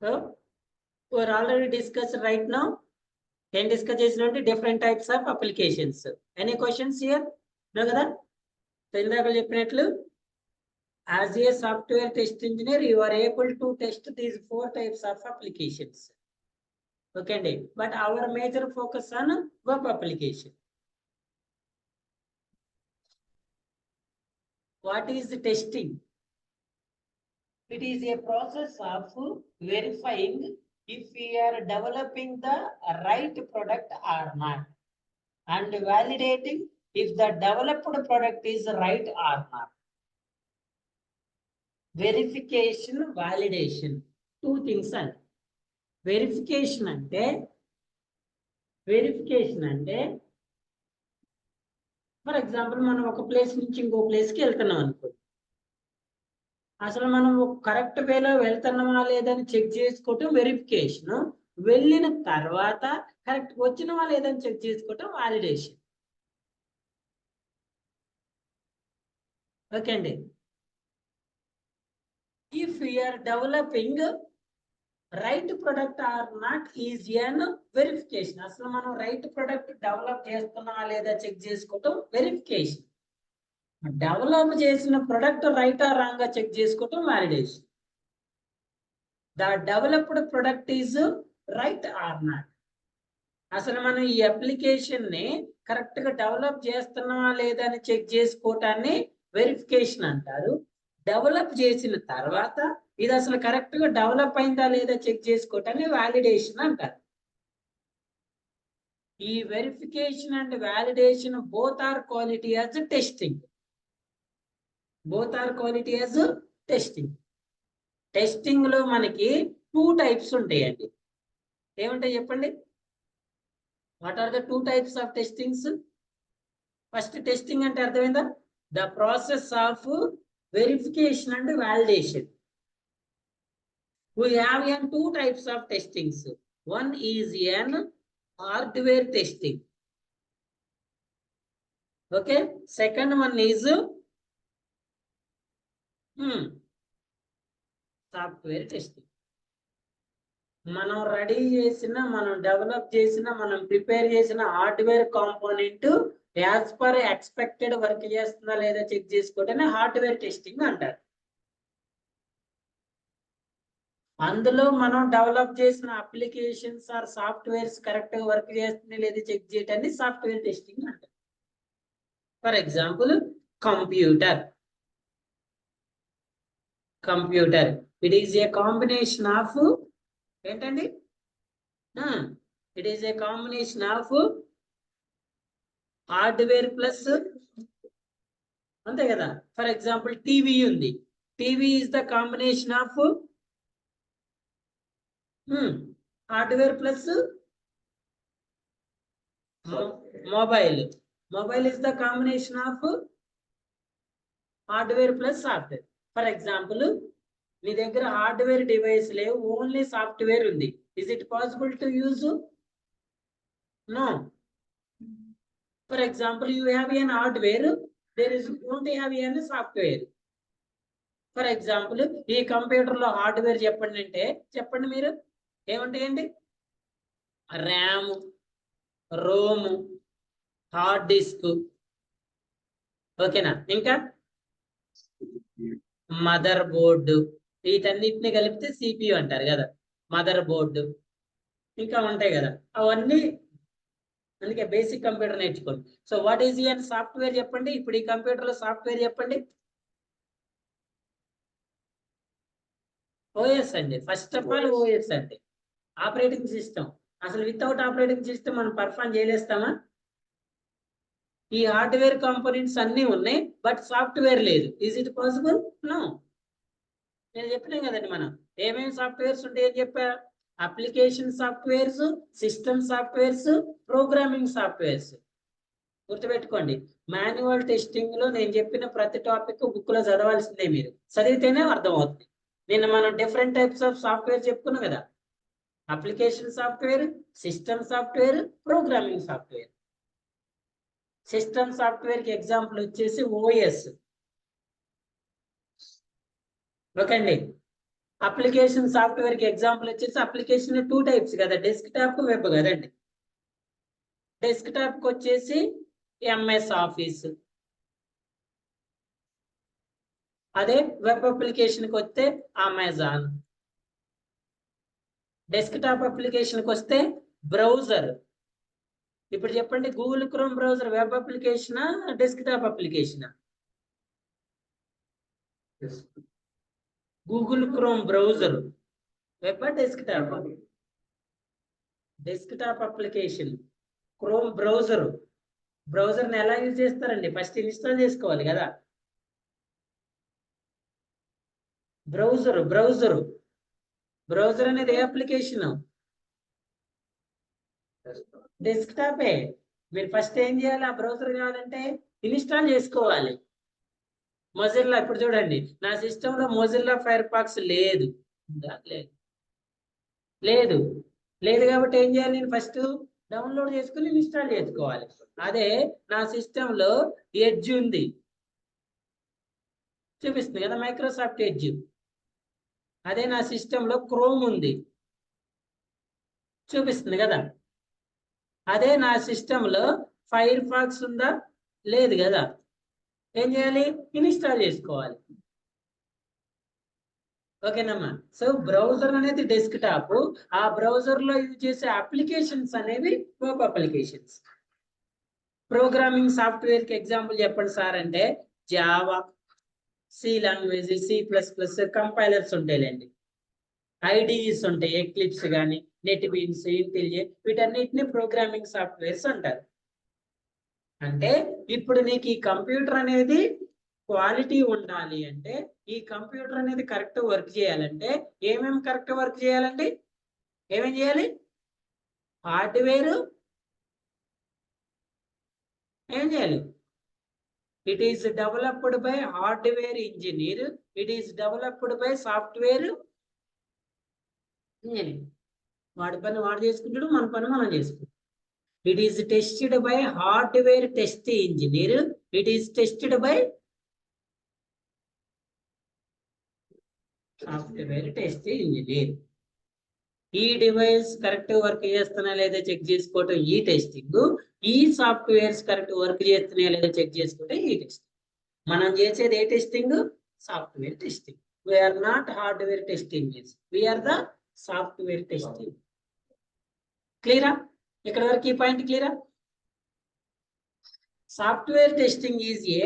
So we're already discussed right now. Can discuss different types of applications. Any questions here? No kada? So ఇందాక చెప్పినట్లు as a software test engineer, you are able to test these 4 types of applications. Okay, but our major focus on web application. What is the testing? It is a process of verifying if we are developing the right product or not, and validating if the developed product is right or not. Verification, validation, 2 things are. Verification ante for example మనం ఒక place నుంచి ఇంకో ప్లేస్కి వెళ్తున్నాం అనుకో, అసలు మనం correct వేలో వెళ్తున్నామా లేదని చెక్ చేసుకోవటం వెరిఫికేషన్. వెళ్ళిన తర్వాత కరెక్ట్ వచ్చినవా లేదని చెక్ చేసుకోవటం వాలిడేషన్. ఓకే అండి. If you are developing right product or not is an verification. అసలు మనం రైట్ ప్రొడక్ట్ డెవలప్ చేస్తున్నామా లేదా చెక్ చేసుకోవటం వెరిఫికేషన్. డెవలప్ చేసిన ప్రొడక్ట్ రైట్ ఆర్ రాంగ్ గా చెక్ చేసుకోవటం validation. The developed product is right or not. అసలు మనం ఈ అప్లికేషన్ ని కరెక్ట్ గా డెవలప్ చేస్తున్నామా లేదా అని చెక్ చేసుకోవటాన్ని వెరిఫికేషన్ అంటారు. డెవలప్ చేసిన తర్వాత ఇది అసలు కరెక్ట్ గా డెవలప్ అయిందా లేదా చెక్ చేసుకోవటాన్ని వాలిడేషన్ అంటారు. ఈ verification and validation both are quality as testing. Both are quality as testing. Testing లో మనకి 2 టైప్స్ ఉంటాయండి. ఏముంటాయి చెప్పండి? What are the 2 types of testings? First testing అంటే అర్థమైందా? The process of verification and validation. We have 2 types of testings. One is an hardware testing. Okay. Second one is software testing. మనం ready చేసిన, మనం develop చేసిన, మనం prepare చేసిన hardware component as per expected work చేస్తుందా లేదా check చేసుకోవటాన్ని hardware testing అంటారు. అందులో మనం డెవలప్ చేసిన అప్లికేషన్స్ ఆర్ సాఫ్ట్వేర్స్ కరెక్ట్ గా వర్క్ చేస్తుంది లేదా చెక్ చేయటాన్ని సాఫ్ట్వేర్ టెస్టింగ్ అంటారు. For example computer. It is a combination of ఏంటండి? It is a combination of hardware plus, అంతే కదా. ఫర్ ఎగ్జాంపుల్ టీవీ ఉంది. TV is the combination of hardware plus mobile. Mobile is the combination of hardware plus software. For example మీ దగ్గర hardware device లేవు, only software ఉంది. Is it possible to use? No. For example you have an hardware, there is don't have an software. For example ఈ computer లో hardware చెప్పండి అంటే చెప్పండి మీరు, ఏముంటాయండి? ర్యామ్, రోమ్, హార్డ్ డిస్క్, ఓకేనా? ఇంకా మదర్ బోర్డు. వీటన్నిటిని కలిపితే సిపియు అంటారు కదా, మదర్ బోర్డు. ఇంకా ఉంటాయి కదా అవన్నీ. అందుకే బేసిక్ కంప్యూటర్ నేర్చుకోండి. So what is an software చెప్పండి. ఇప్పుడు ఈ కంప్యూటర్ లో సాఫ్ట్వేర్ చెప్పండి. ఓఎస్ అండి. ఫస్ట్ ఆఫ్ ఆల్ ఓఎస్ అండి, ఆపరేటింగ్ సిస్టమ్. అసలు వితౌట్ ఆపరేటింగ్ సిస్టమ్ మనం పర్ఫామ్ చేయలేస్తామా? ఈ హార్డ్వేర్ కాంపోనెంట్స్ అన్ని ఉన్నాయి, బట్ సాఫ్ట్వేర్ లేదు. Is it possible? నో. నేను చెప్పినాం కదండి, మనం ఏమేమి సాఫ్ట్వేర్స్ ఉంటాయని చెప్పా. Application softwares, system softwares, programming softwares. గుర్తుపెట్టుకోండి. మాన్యువల్ టెస్టింగ్ లో నేను చెప్పిన ప్రతి టాపిక్ బుక్ లో చదవాల్సిందే. మీరు చదివితేనే అర్థం అవుతుంది. నిన్న మనం డిఫరెంట్ టైప్స్ ఆఫ్ సాఫ్ట్వేర్ చెప్పుకున్నాం కదా. Application software, system software, programming software. System software కి ఎగ్జాంపుల్ వచ్చేసి ఓఎస్. ఓకే అండి. అప్లికేషన్ సాఫ్ట్వేర్ కి ఎగ్జాంపుల్ వచ్చేసి అప్లికేషన్ 2 టైప్స్ కదా, డెస్క్టాప్ వెబ్ కదండి. డెస్క్టాప్ కి వచ్చేసి ఎంఎస్ ఆఫీస్, అదే వెబ్ అప్లికేషన్ కి వస్తే అమెజాన్. డెస్క్టాప్ అప్లికేషన్ కి వస్తే బ్రౌజర్. ఇప్పుడు చెప్పండి, గూగుల్ క్రోమ్ బ్రౌజర్ వెబ్ అప్లికేషనా డెస్క్టాప్ అప్లికేషనా? Google Chrome browser web desktop? Desktop application Chrome browser. బ్రౌజర్ని ఎలా యూజ్ చేస్తారండి? ఫస్ట్ ఇన్స్టాల్ చేసుకోవాలి కదా. బ్రౌజర్ అనేది ఏ అప్లికేషన్? డెస్క్టాపే. మీరు ఫస్ట్ ఏం చేయాలి? ఆ బ్రౌజర్ కావాలంటే ఇన్స్టాల్ చేసుకోవాలి. మొజిల్లా, ఇప్పుడు చూడండి నా సిస్టమ్ లో మొజిల్లా ఫైర్ ఫాక్స్ లేదు. లేదు లేదు కాబట్టి ఏం చేయాలి? నేను ఫస్ట్ డౌన్లోడ్ చేసుకుని ఇన్స్టాల్ చేసుకోవాలి. అదే నా సిస్టమ్ లో ఎడ్జ్ ఉంది, చూపిస్తుంది కదా మైక్రోసాఫ్ట్ ఎడ్జ్. అదే నా సిస్టమ్ లో క్రోమ్ ఉంది, చూపిస్తుంది కదా. అదే నా సిస్టమ్ లో ఫైర్ ఫాక్స్ ఉందా? లేదు కదా. ఏం చేయాలి? ఇన్స్టాల్ చేసుకోవాలి. ఓకేనమ్మా. సో బ్రౌజర్ అనేది డెస్క్టాప్, ఆ బ్రౌజర్ లో యూజ్ చేసే అప్లికేషన్స్ అనేవి వెబ్ అప్లికేషన్స్. ప్రోగ్రామింగ్ సాఫ్ట్వేర్ కి ఎగ్జాంపుల్ చెప్పండి సార్ అంటే Java, C language, C++, compilers ఉంటాయిలేండి, ఐడిఈస్ ఉంటాయి, ఎక్లిప్స్ కానీ, నెట్ బీన్స్, ఇంటెలిజెంట్, వీటన్నిటిని ప్రోగ్రామింగ్ సాఫ్ట్వేర్స్ అంటారు. అంటే ఇప్పుడు నీకు ఈ కంప్యూటర్ అనేది క్వాలిటీ ఉండాలి అంటే, ఈ కంప్యూటర్ అనేది కరెక్ట్ వర్క్ చేయాలంటే ఏమేమి కరెక్ట్ వర్క్ చేయాలండి? ఏమేం చేయాలి? హార్డ్వేర్ ఏం చేయాలి? It is developed by hardware engineer, it is developed by software engineer. వాడి పని వాడు చేసుకుంటాడు, మన పని మనం చేసుకుంటాం. It is tested by hardware test engineer, it is tested by software test engineer. ఈ డివైస్ కరెక్ట్ వర్క్ చేస్తున్నా లేదా చెక్ చేసుకోవటం ఈ టెస్టింగ్, ఈ సాఫ్ట్వేర్స్ కరెక్ట్ వర్క్ చేస్తున్నాయా లేదా చెక్ చేసుకుంటే ఈ టెస్టింగ్. మనం చేసేది ఏ testing? Software testing. We are not hardware testing, we are the software testing. క్లియరా? ఇక్కడ వరకు ఈ పాయింట్ క్లియరా? Software testing is a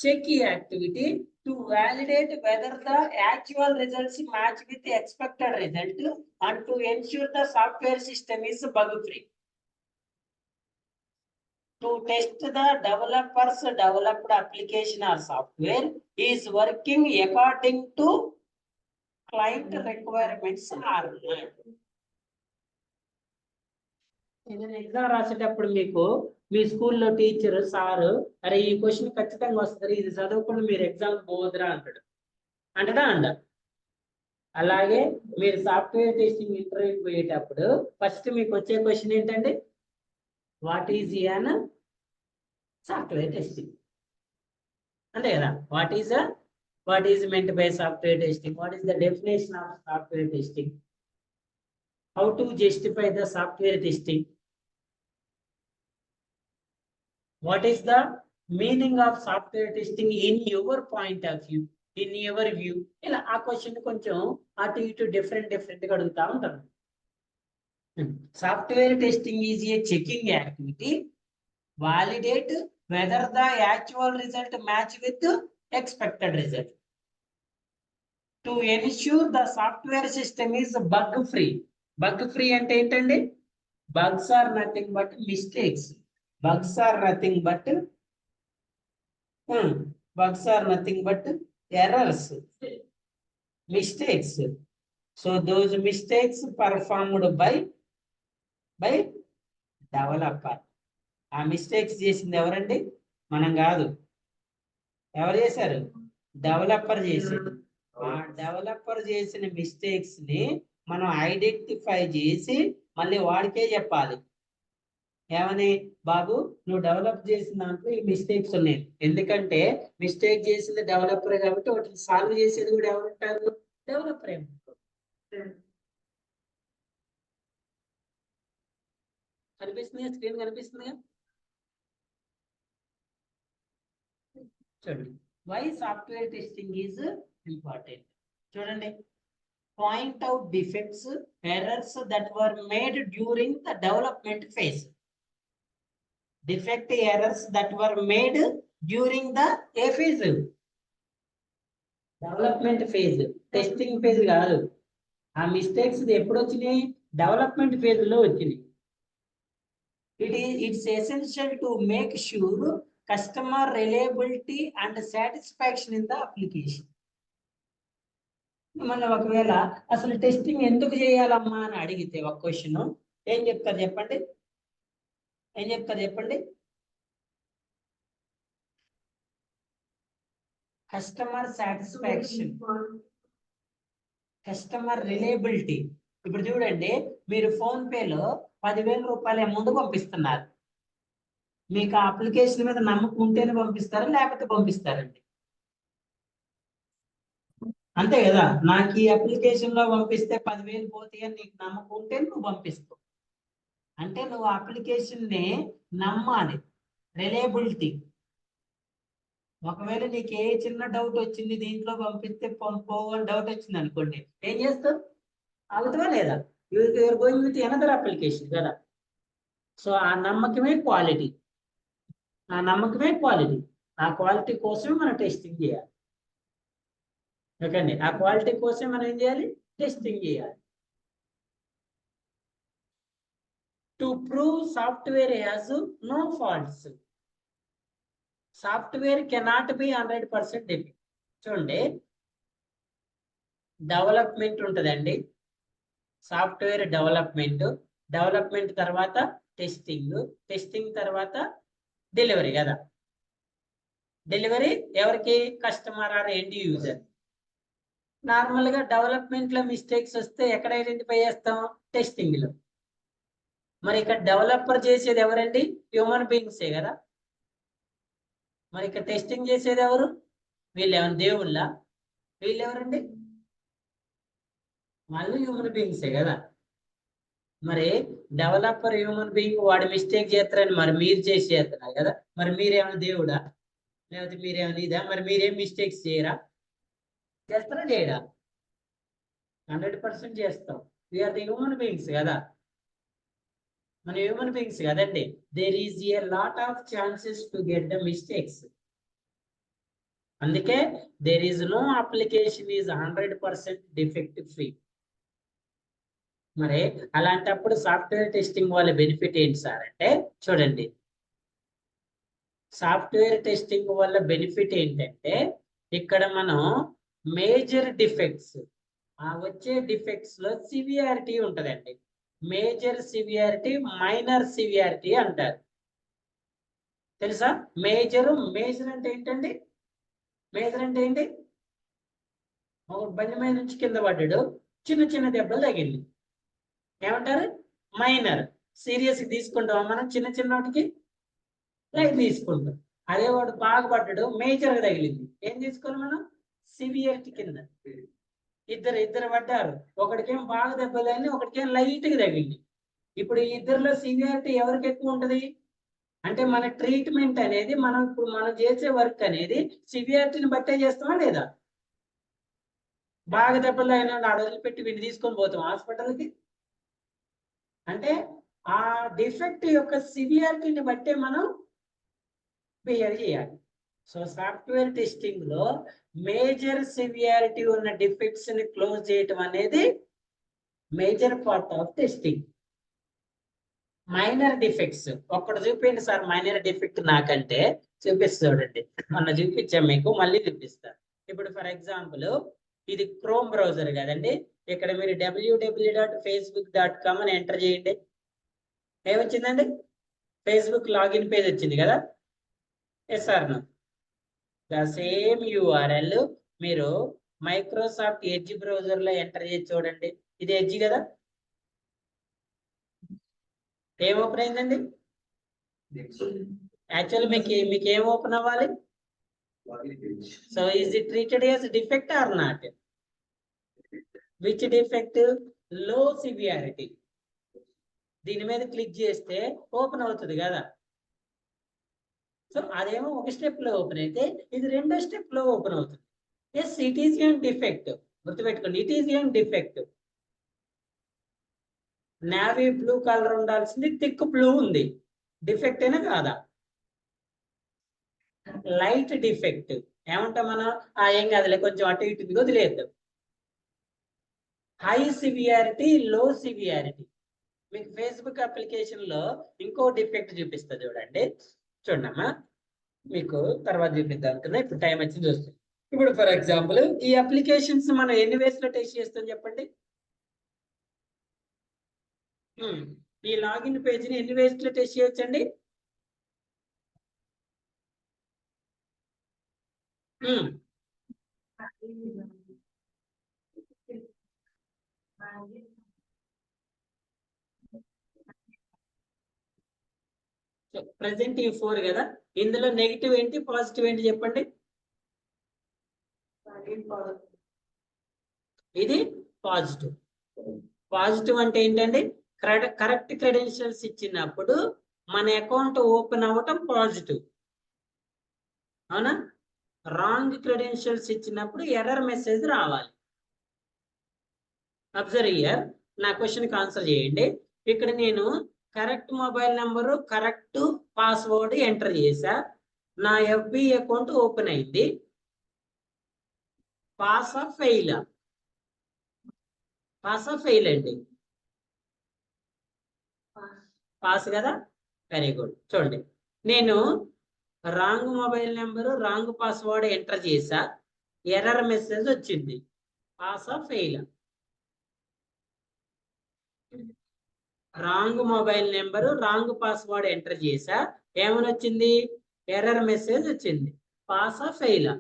check activity to validate whether the actual results match with the expected result and to ensure the software system is bug free. To test the developer's developed application or software is working according to client requirements or not. ఏదైనా exam రాసేటప్పుడు మీకు మీ స్కూల్లో teacher sir అరే ఈ question ఖచ్చితంగా వస్తుంది, ఇది చదువుకుని మీరు ఎగ్జామ్ పోదురా అంటాడు. అంటడా? అలాగే మీరు సాఫ్ట్వేర్ టెస్టింగ్ ఇంటర్వ్యూకి పోయేటప్పుడు ఫస్ట్ మీకు వచ్చే క్వశ్చన్ ఏంటండి? What is an software testing అంతే కదా. What is meant by software testing, what is the definition of software testing, how to justify the software testing, what is the meaning of software testing in your point of view, in your view. ఇలా ఆ question కొంచెం అటు ఇటు different గా అడుగుతా ఉంటారు. Software testing is a checking activity, validate whether the actual result match with expected result, to ensure the software system is bug free. Bug free అంటే ఏంటండి? Bugs are nothing but mistakes. Bugs are nothing but errors, mistakes. So those mistakes performed by developer. ఆ mistakes చేసింది ఎవరండి? మనం కాదు. ఎవరు చేశారు? Developer చేశారు. ఆ డెవలపర్ చేసిన మిస్టేక్స్ ని మనం ఐడెంటిఫై చేసి మళ్ళీ వాడికే చెప్పాలి. ఏమని? బాబు నువ్వు డెవలప్ చేసిన దాంట్లో ఈ మిస్టేక్స్ ఉన్నాయి. ఎందుకంటే మిస్టేక్ చేసింది డెవలపర్ కాబట్టి వాటిని సాల్వ్ చేసేది కూడా ఎవరుంటారు? డెవలపర్. కనిపిస్తుంది, స్క్రీన్ కనిపిస్తుంది. చూడండి, why software testing is important. చూడండి, point out defects, errors that were made during the development phase. Defect, errors that were made during the ఏ phase? Development phase, testing phase కాదు. ఆ మిస్టేక్స్ ఎప్పుడు వచ్చినాయి? Development phase లో వచ్చినాయి. It's essential to make sure customer reliability and satisfaction in the application. మన ఒకవేళ అసలు టెస్టింగ్ ఎందుకు చేయాలమ్మా అని అడిగితే ఒక క్వశ్చన్ ఏం చెప్తారు చెప్పండి? ఏం చెప్తారు చెప్పండి? Customer satisfaction, customer reliability. ఇప్పుడు చూడండి, మీరు ఫోన్ పేలో 10,000 రూపాయల అమౌంట్ పంపిస్తున్నారు. మీకు ఆ అప్లికేషన్ మీద నమ్మకం ఉంటేనే పంపిస్తారా లేకపోతే పంపిస్తారండి? అంతే కదా, నాకు ఈ అప్లికేషన్ లో పంపిస్తే 10,000 పోతాయి అని నీకు నమ్మకం ఉంటే నువ్వు పంపిస్తావు. అంటే నువ్వు అప్లికేషన్ ని నమ్మాలి, రిలయబిలిటీ. ఒకవేళ నీకు ఏ చిన్న డౌట్ వచ్చింది, దీంట్లో పంపిస్తే పోవని డౌట్ వచ్చింది అనుకోండి, ఏం చేస్తావు? అవుతావా లేదా? You are going with another application కదా. సో ఆ నమ్మకమే క్వాలిటీ, ఆ నమ్మకమే క్వాలిటీ. ఆ క్వాలిటీ కోసం మనం టెస్టింగ్ చేయాలి. ఓకేండి, ఆ క్వాలిటీ కోసం మనం ఏం చేయాలి? టెస్టింగ్ చేయాలి. To prove software has no faults. Software cannot be 100% defect. చూడండి, డెవలప్మెంట్ ఉంటుందండి, సాఫ్ట్వేర్ డెవలప్మెంట్, డెవలప్మెంట్ తర్వాత టెస్టింగ్, టెస్టింగ్ తర్వాత డెలివరీ కదా. డెలివరీ ఎవరికి? Customer or end user. Normal గా డెవలప్మెంట్ లో మిస్టేక్స్ వస్తే ఎక్కడ ఐడెంటిఫై చేస్తాం? టెస్టింగ్ లో. మరి ఇక్కడ డెవలపర్ చేసేది ఎవరండి? హ్యూమన్ బీయింగ్సే కదా. మరి ఇక్కడ టెస్టింగ్ చేసేది ఎవరు? వీళ్ళు ఏమైనా దేవుళ్ళ? వీళ్ళు ఎవరండి? వాళ్ళు హ్యూమన్ బీయింగ్సే కదా. మరి డెవలపర్ హ్యూమన్ బీయింగ్, వాడు మిస్టేక్ చేస్తారని మరి మీరు చేసి చేస్తున్నారు కదా. మరి మీరేమైనా దేవుడా లేకపోతే మీరేమైనా ఇదా? మరి మీరేం మిస్టేక్స్ చేయరా? చేస్తారా చేయడా? 100% చేస్తాం. వీఆర్ ది హ్యూమన్ బీయింగ్స్ కదా, మన హ్యూమన్ బీయింగ్స్ కదండి. There is a lot of chances to get the mistakes. అందుకే there is no application is 100% defect free. మరి అలాంటప్పుడు సాఫ్ట్వేర్ టెస్టింగ్ వల్ల బెనిఫిట్ ఏంటి సార్ అంటే, చూడండి, సాఫ్ట్వేర్ టెస్టింగ్ వల్ల బెనిఫిట్ ఏంటంటే, ఇక్కడ మనం మేజర్ డిఫెక్ట్స్, ఆ వచ్చే డిఫెక్ట్స్ లో సివియారిటీ ఉంటదండి. మేజర్ సివియారిటీ, మైనర్ సివియారిటీ అంటారు. తెలుసా? మేజర్ అంటే ఏంటండి? మేజర్ అంటే ఏంటి? బండి మీద నుంచి కింద పడ్డాడు, చిన్న చిన్న దెబ్బలు తగిలింది, ఏమంటారు? మైనర్. సీరియస్ తీసుకుంటాం మనం, చిన్న చిన్న వాటికి లైట్ తీసుకుంటాం. అదే వాడు బాగా పడ్డాడు, మేజర్ గా తగిలింది, ఏం తీసుకోవాలి మనం? సివియరిటీ కింద. ఇద్దరు పడ్డారు, ఒకటికేం బాగా దెబ్బలు తగిలి, ఒకటికేం లైట్ గా తగిలింది. ఇప్పుడు ఈ ఇద్దరిలో సివియారిటీ ఎవరికి ఎక్కువ ఉంటది అంటే, మన ట్రీట్మెంట్ అనేది ఇప్పుడు మనం చేసే వర్క్ అనేది సివియారిటీని బట్టే చేస్తామా లేదా? బాగా దెబ్బలు తగిన అడవులు పెట్టి వీడిని తీసుకొని పోతాం హాస్పిటల్కి అంటే, ఆ డిఫెక్ట్ యొక్క సివియారిటీని బట్టే మనం బిహేవ్ చేయాలి. సో సాఫ్ట్వేర్ టెస్టింగ్ లో మేజర్ సివియారిటీ ఉన్న డిఫెక్ట్స్ ని క్లోజ్ చేయటం అనేది major part of testing. Minor defects ఒక్కటి చూపించండి సార్. మైనర్ డిఫెక్ట్ నాకంటే చూపిస్తా, చూడండి, మొన్న చూపించాం మీకు, మళ్ళీ చూపిస్తా. ఇప్పుడు ఫర్ ఎగ్జాంపుల్ ఇది క్రోమ్ బ్రౌజర్ కదండి. ఇక్కడ మీరు www.facebook.com అని ఎంటర్ చేయండి. ఏమొచ్చిందండి? ఫేస్బుక్ లాగిన్ పేజ్ వచ్చింది కదా. Yes or no? The same URL మీరు మైక్రోసాఫ్ట్ ఎడ్జ్ బ్రౌజర్ లో ఎంటర్ చేసి చూడండి. ఇది ఎడ్జ్ కదా. ఏం ఓపెన్ అయిందండి? యాక్చువల్లీ మీకు ఏం ఓపెన్ అవ్వాలి? So is it treated as defect or not? Which defect? Low severity. దీని మీద క్లిక్ చేస్తే ఓపెన్ అవుతుంది కదా. సో అదేమో ఒక స్టెప్ లో ఓపెన్ అయితే ఇది రెండో స్టెప్ లో ఓపెన్ అవుతుంది. ఎస్, ఇట్ ఈస్ ఏం డిఫెక్ట్. గుర్తుపెట్టుకోండి, ఇట్ ఈస్ ఏం డిఫెక్ట్. నావీ బ్లూ కలర్ ఉండాల్సింది థిక్ బ్లూ ఉంది. డిఫెక్ట్ అయినా కాదా? Light defect. ఏమంటాం మనం? ఏం కాదులే, కొంచెం అటు ఇటు వదిలేద్దాం. హై సివియారిటీ, లో సివియారిటీ. మీకు ఫేస్బుక్ అప్లికేషన్ లో ఇంకో డిఫెక్ట్ చూపిస్తా చూడండి. చూడమ్మా, మీకు తర్వాత చూపిద్దాం అనుకున్నా, ఇప్పుడు టైం వచ్చింది చూస్తుంది. ఇప్పుడు ఫర్ ఎగ్జాంపుల్ ఈ అప్లికేషన్స్ మనం ఎన్ని వేస్ లో టెస్ట్ చేస్తాం చెప్పండి. ఈ లాగిన్ పేజ్ని ఎన్ని వేస్ లో టెస్ట్ చేయొచ్చండి? ప్రెసెంట్ ఈ 4 కదా, ఇందులో నెగిటివ్ ఏంటి, పాజిటివ్ ఏంటి చెప్పండి. ఇది పాజిటివ్. పాజిటివ్ అంటే ఏంటండి? కరెక్ట్ క్రెడెన్షియల్స్ ఇచ్చినప్పుడు మన అకౌంట్ ఓపెన్ అవ్వటం పాజిటివ్, అవునా? రాంగ్ క్రెడెన్షియల్స్ ఇచ్చినప్పుడు ఎర్రర్ మెసేజ్ రావాలి. అబ్జర్వ్ హియర్, నా క్వశ్చన్కి ఆన్సర్ చేయండి. ఇక్కడ నేను correct mobile number, correct password enter చేశా, నా ఎఫ్బి అకౌంట్ ఓపెన్ అయింది. పాసా ఫెయిలా? పాసా ఫెయిల్ అండి? పాస్ కదా, వెరీ గుడ్. చూడండి, నేను wrong mobile number, wrong password enter చేశా, ఎర్రర్ మెసేజ్ వచ్చింది. పాసా ఫెయిలా? Wrong mobile number, wrong password enter చేశా, ఏమని వచ్చింది? ఎర్రర్ మెసేజ్ వచ్చింది. పాసా ఫెయిలా?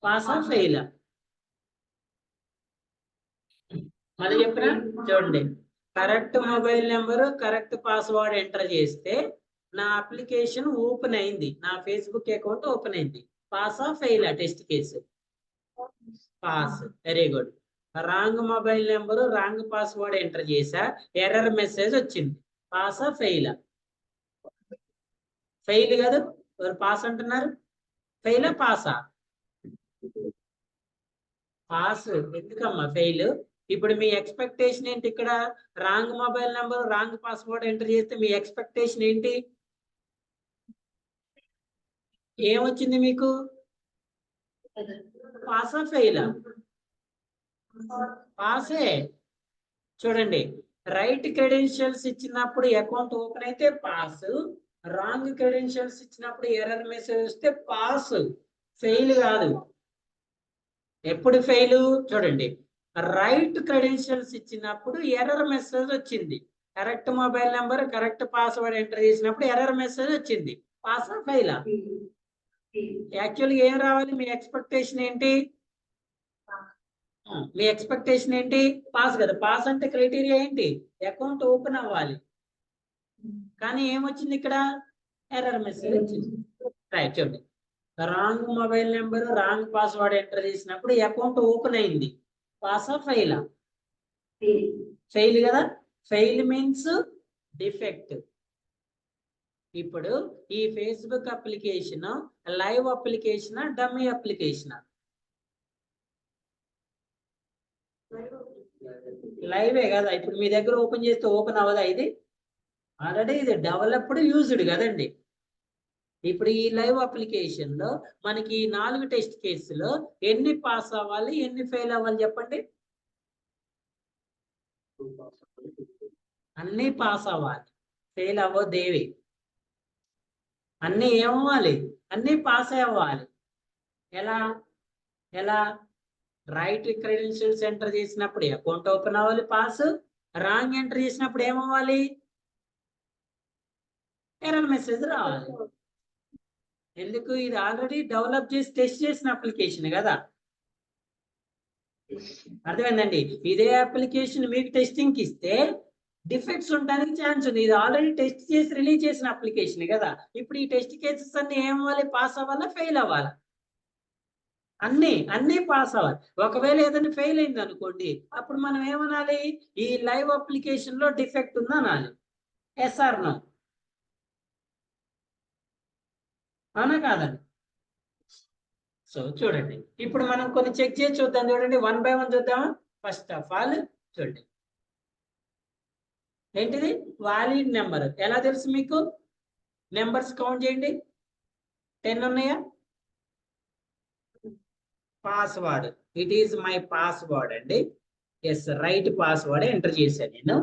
పాసా ఫెయిలా? మళ్ళీ చెప్పిన చూడండి, correct mobile number, correct password enter చేస్తే నా అప్లికేషన్ ఓపెన్ అయింది, నా ఫేస్బుక్ అకౌంట్ ఓపెన్ అయింది. పాసా ఫెయిలా test case? Pass, very good. Wrong mobile number, wrong password enter చేసా, ఎర్రర్ మెసేజ్ వచ్చింది. పాసా ఫెయిలా? ఫెయిల్ కాదు, పాస్ అంటున్నారు. ఫెయిలా పాసా? పాస్. ఎందుకమ్మా ఫెయిల్? ఇప్పుడు మీ ఎక్స్పెక్టేషన్ ఏంటి? ఇక్కడ wrong mobile number, wrong password enter చేస్తే మీ ఎక్స్పెక్టేషన్ ఏంటి? ఏమొచ్చింది మీకు? పాసా ఫెయిలా? పాసే. చూడండి, రైట్ క్రెడెన్షియల్స్ ఇచ్చినప్పుడు అకౌంట్ ఓపెన్ అయితే పాస్, రాంగ్ క్రెడెన్షియల్స్ ఇచ్చినప్పుడు ఎర్రర్ మెసేజ్ వస్తే పాస్, ఫెయిల్ కాదు. ఎప్పుడు ఫెయిల్? చూడండి, రైట్ క్రెడెన్షియల్స్ ఇచ్చినప్పుడు ఎర్రర్ మెసేజ్ వచ్చింది, correct mobile number, correct password enter చేసినప్పుడు ఎర్రర్ మెసేజ్ వచ్చింది. పాసా ఫెయిలా? యాక్చువల్గా ఏం రావాలి? మీ ఎక్స్పెక్టేషన్ ఏంటి? మీ ఎక్స్పెక్టేషన్ ఏంటి? పాస్ కదా. పాస్ అంటే క్రైటీరియా ఏంటి? అకౌంట్ ఓపెన్ అవ్వాలి. కానీ ఏమొచ్చింది ఇక్కడ? ఎర్రర్ మెసేజ్ వచ్చింది. రైట్, చూడండి, wrong mobile number, wrong password enter చేసినప్పుడు అకౌంట్ ఓపెన్ అయింది. పాసా ఫెయిలా? ఫెయిల్ కదా. Fail means defect. ఇప్పుడు ఈ Facebook application live application, dummy application? లైవే కదా. ఇప్పుడు మీ దగ్గర ఓపెన్ చేస్తే ఓపెన్ అవ్వదా? ఇది ఆల్రెడీ ఇది డెవలప్డ్, యూజ్డ్ కదండి. ఇప్పుడు ఈ లైవ్ అప్లికేషన్ లో మనకి 4 టెస్ట్ కేసులో ఎన్ని పాస్ అవ్వాలి, ఎన్ని ఫెయిల్ అవ్వాలి చెప్పండి? అన్ని పాస్ అవ్వాలి, ఫెయిల్ అవ్వదేవి. అన్ని ఏమవ్వాలి? అన్ని పాస్ అవ్వాలి. ఎలా? ఎలా? రైట్ క్రెడెన్షియల్స్ ఎంటర్ చేసినప్పుడు అకౌంట్ ఓపెన్ అవ్వాలి, పాస్. రాంగ్ ఎంటర్ చేసినప్పుడు ఏమవ్వాలి? ఎర్రర్ మెసేజ్ రావాలి. ఎందుకు? ఇది ఆల్రెడీ డెవలప్ చేసి టెస్ట్ చేసిన అప్లికేషన్ కదా. అర్థమైందండి? ఇదే అప్లికేషన్ మీకు టెస్టింగ్ కి ఇస్తే డిఫెక్ట్స్ ఉండడానికి ఛాన్స్ ఉంది. ఇది ఆల్రెడీ టెస్ట్ చేసి రిలీజ్ చేసిన అప్లికేషన్ కదా. ఇప్పుడు ఈ టెస్ట్ కేసెస్ అన్ని ఏమవ్వాలి? పాస్ అవ్వాలా, ఫెయిల్ అవ్వాలా? అన్ని పాస్ అవ్వాలి. ఒకవేళ ఏదైనా ఫెయిల్ అయింది అనుకోండి, అప్పుడు మనం ఏమనాలి? ఈ లైవ్ అప్లికేషన్ లో డిఫెక్ట్ ఉందా అనాలి. ఎస్ఆర్ నో, అవునా కాదండి? సో చూడండి, ఇప్పుడు మనం కొన్ని చెక్ చేసి చూద్దాం. చూడండి, 1 by 1 చూద్దామా? ఫస్ట్ ఆఫ్ ఆల్ చూడండి, ఏంటిది? Valid number. ఎలా తెలుసు మీకు? నెంబర్స్ కౌంట్ చేయండి. 10 ఉన్నాయా? Password, it is my password అండి. ఎస్, రైట్ పాస్వర్డ్ ఎంటర్ చేశాను నేను.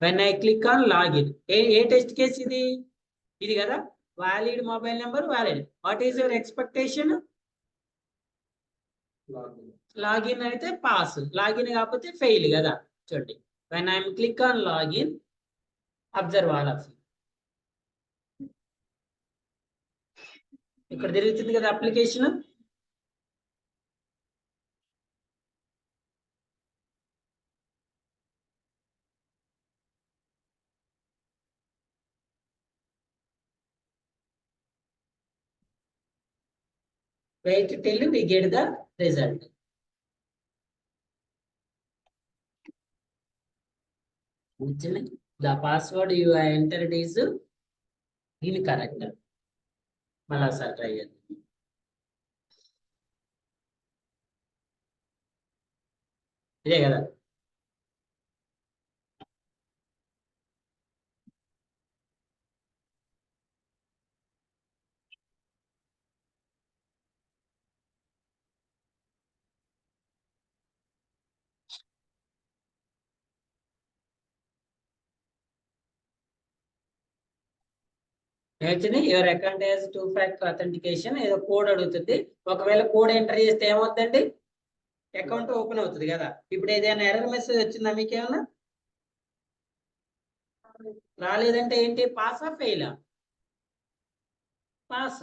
When I click on login, A test case ఇది? ఇది కదా, valid mobile number valid. What is your expectation? Login అయితే పాస్, లాగిన్ కాకపోతే ఫెయిల్ కదా. చూడండి, when I'm click on login, observe all of, ఇక్కడ తిరుగుతుంది కదా application. Wait till we get the result. The password you entered is incorrect. మళ్ళా sir try చేద్దాం. ఇదే కదా. Actually your account has 2-factor authentication, ఏదో కోడ్ అడుగుతుంది. ఒకవేళ కోడ్ ఎంటర్ చేస్తే ఏమవుతుందండి? అకౌంట్ ఓపెన్ అవుతుంది కదా. ఇప్పుడు ఏదైనా ఎర్రర్ మెసేజ్ వచ్చిందా మీకేమన్నా? రాలేదంటే ఏంటి? పాసా ఫెయిలా? పాస్.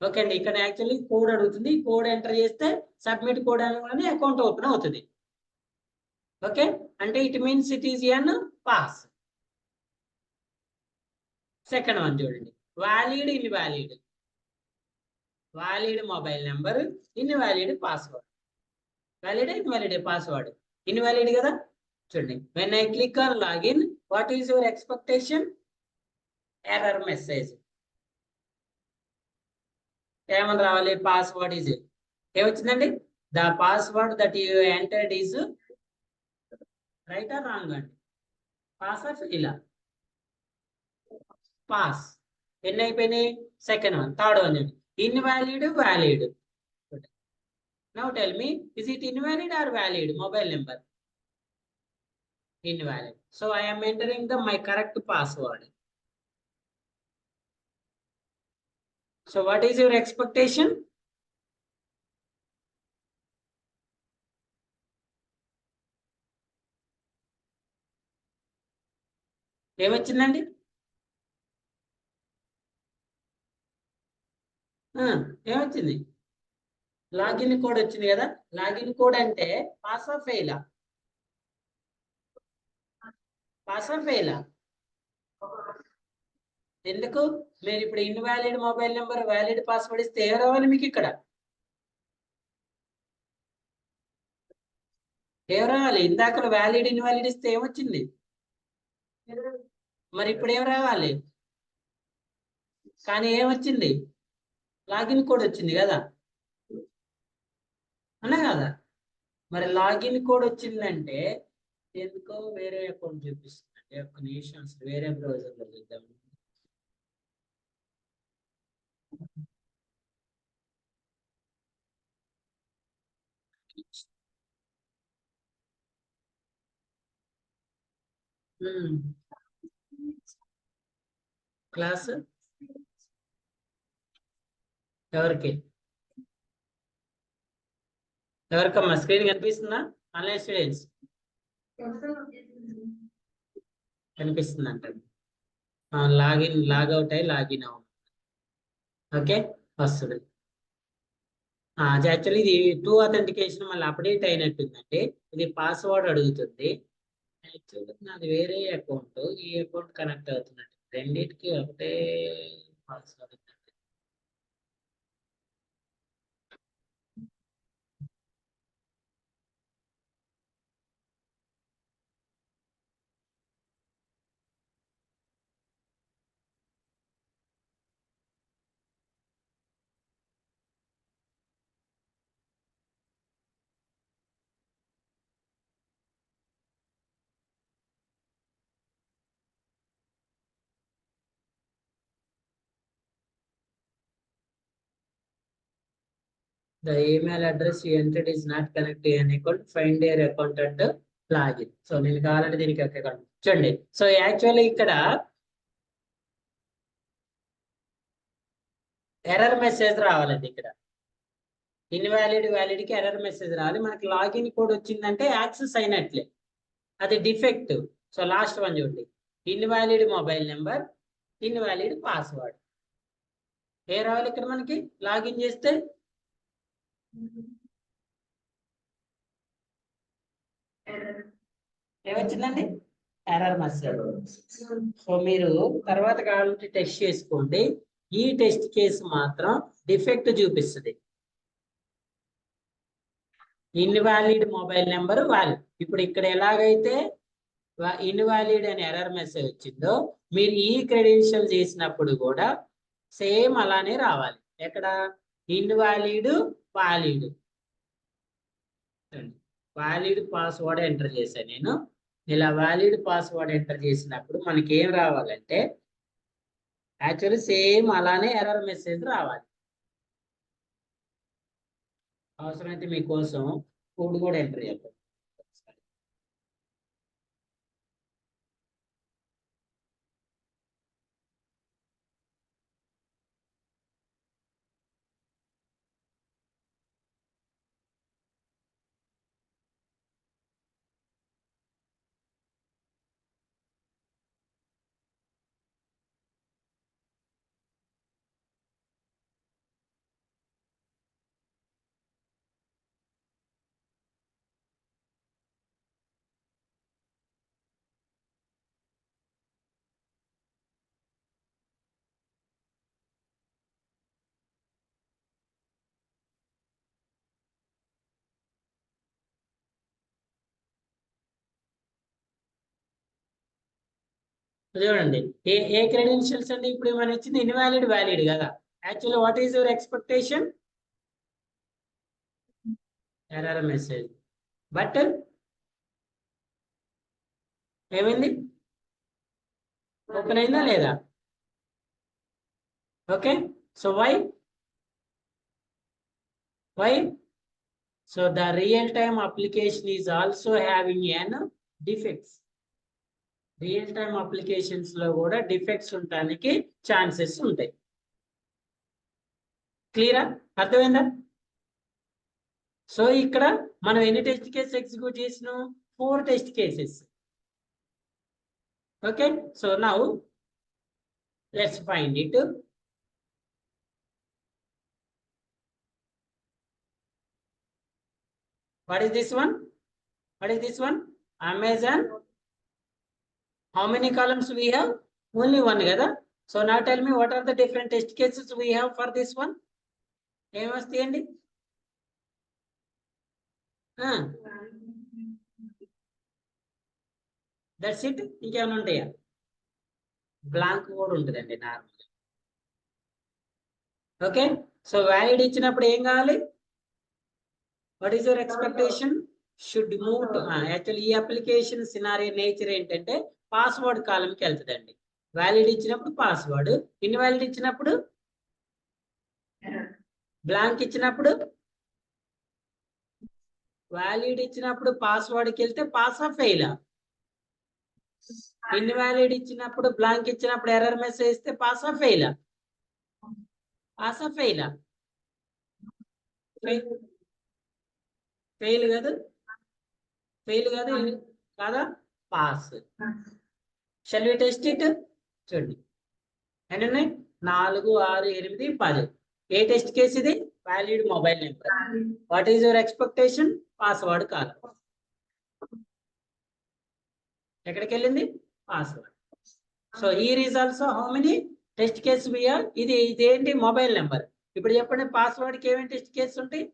ఓకే అండి, ఇక్కడ యాక్చువల్లీ కోడ్ అడుగుతుంది. కోడ్ ఎంటర్ చేస్తే సబ్మిట్ కోడ్ అనగానే అకౌంట్ ఓపెన్ అవుతుంది. ఓకే, అంటే it means it is an pass. Second one చూడండి, valid invalid. Valid mobile number, invalid password. Valid invalid password, invalid కదా. చూడండి, when I click on login, what is your expectation? Error message. ఏమని రావాలి? Password is, ఏమొచ్చిందండి? The password that you entered is right or wrong అండి? Pass or fail? Pass. ఎన్ని అయిపోయినాయి? Second one. Third one చూడండి, invalid valid. Now tell me, is it invalid or valid mobile number? Invalid. So I am entering my correct password. So what is your expectation? ఏమొచ్చిందండి? ఏమొచ్చింది? Login code వచ్చింది కదా. Login code అంటే పాసా ఫెయిలా? పాసా ఫెయిలా? ఎందుకు? మీరు ఇప్పుడు invalid mobile number valid password ఇస్తే ఏం రావాలి మీకు? ఇక్కడ ఏం రావాలి? ఇందాక వ్యాలిడ్ ఇన్వాలిడ్ ఇస్తే ఏమొచ్చింది? మరి ఇప్పుడు ఏం రావాలి? కానీ ఏమొచ్చింది? లాగిన్ కోడ్ వచ్చింది కదా, అన్నా కదా. మరి లాగిన్ కోడ్ వచ్చిందంటే ఎందుకో వేరే అకౌంట్ చూపిస్తుందండి. ఒక్క నిమిషం, అసలు వేరే బ్రౌజర్ లో చూద్దాం. క్లాస్ ఎవరికి? ఎవరికమ్మా? స్క్రీన్ కనిపిస్తుందా? ఆన్లైన్ స్టూడెంట్స్ కనిపిస్తుంది అంటండి. లాగిన్ లాగౌట్ అయ్యి లాగిన్ అవ్వ. ఓకే, వస్తుంది. యాక్చువల్లీ ఇది 2 అథెంటికేషన్ మళ్ళీ అప్డేట్ అయినట్టుందండి. ఇది పాస్వర్డ్ అడుగుతుంది. యాక్చువల్లీ నాది వేరే అకౌంట్, ఈ అకౌంట్ కనెక్ట్ అవుతుందండి. రెండింటికి ఒకటే password. the email address you entered is not connected to an account, find your account and login. So నేను కావాలంటే దీనికి అకౌంట్ చూడండి. సో యాక్చువల్లీ ఇక్కడ ఎర్రర్ మెసేజ్ రావాలండి. ఇక్కడ ఇన్వాలిడ్ వ్యాలిడ్కి ఎర్రర్ మెసేజ్ రావాలి. మనకి లాగిన్ కోడ్ వచ్చిందంటే యాక్సెస్ అయినట్లే, అది డిఫెక్ట్. సో లాస్ట్ వన్ చూడండి, invalid mobile number, invalid password. ఏ రావాలి ఇక్కడ మనకి లాగిన్ చేస్తే? ఏమొచ్చిందండి? Error message. సో మీరు తర్వాత కావాలంటే టెస్ట్ చేసుకోండి. ఈ టెస్ట్ కేసు మాత్రం డిఫెక్ట్ చూపిస్తుంది. Invalid mobile number valid. ఇప్పుడు ఇక్కడ ఎలాగైతే ఇన్వాలిడ్ అని ఎర్రర్ మెసేజ్ వచ్చిందో, మీరు ఈ క్రెడెన్షియల్ చేసినప్పుడు కూడా సేమ్ అలానే రావాలి. ఎక్కడ invalid valid, valid password enter చేశాను నేను. ఇలా వాలిడ్ పాస్వర్డ్ ఎంటర్ చేసినప్పుడు మనకి ఏం రావాలంటే యాక్చువల్లీ సేమ్ అలానే ఎర్రర్ మెసేజ్ రావాలి. అవసరమైతే మీకోసం కోడ్ కూడా ఎంటర్ చేద్దాం. చూడండి, ఏ క్రెడెన్షియల్స్ అండి ఇప్పుడు ఏమైనా ఇచ్చింది? ఇన్వాలిడ్ వ్యాలిడ్ కదా. Actually what is your expectation? Error message. But ఏమైంది? ఓపెన్ అయిందా లేదా? Okay, so why? So the real-time application is also having an defects. Real time applications లో కూడా డిఫెక్ట్స్ ఉండడానికి ఛాన్సెస్ ఉంటాయి. క్లియరా? అర్థమైందా? సో ఇక్కడ మనం ఎన్ని టెస్ట్ కేసెస్ ఎగ్జిక్యూట్ చేసినాం? 4 test cases. Okay, so now let's find it. What is this one? What is this one? Amazon. How many columns we have? Only one kada. So now tell me what are the different test cases we have for this one? ఏమొస్తాయండి? That's it. ఇంకేమైనా ఉంటాయా? Blank కూడా ఉంటుందండి normal. Okay, so valid ఇచ్చినప్పుడు ఏం కావాలి? What is your expectation? Should move to actually ఈ application scenario nature ఏంటంటే పాస్వర్డ్ కాలంకి వెళ్తుందండి. వ్యాలిడ్ ఇచ్చినప్పుడు పాస్వర్డ్, ఇన్వాలిడ్ ఇచ్చినప్పుడు బ్లాంక్, ఇచ్చినప్పుడు వ్యాలిడ్ ఇచ్చినప్పుడు పాస్వర్డ్కి వెళ్తే పాసా ఫెయిలా, ఇన్వాలిడ్ ఇచ్చినప్పుడు బ్లాంక్ ఇచ్చినప్పుడు ఎర్రర్ మెసేజ్ ఇస్తే పాసా ఫెయిలా? పాసా ఫెయిలా? ఫెయిల్ కాదు, ఫెయిల్ కాదు కాదా? Pass. Shall we test it? చూడండి ఎన్ని ఉన్నాయి? 4, 6, 8, 10. ఏ టెస్ట్ కేసు ఇది? Valid mobile number. What is your expectation? Password కాదు. ఎక్కడికి వెళ్ళింది? Password. So here is also how many test case we have? ఇదేంటి? Mobile number. ఇప్పుడు చెప్పండి, పాస్వర్డ్ కి ఏమేమి టెస్ట్ కేసు ఉంటాయి?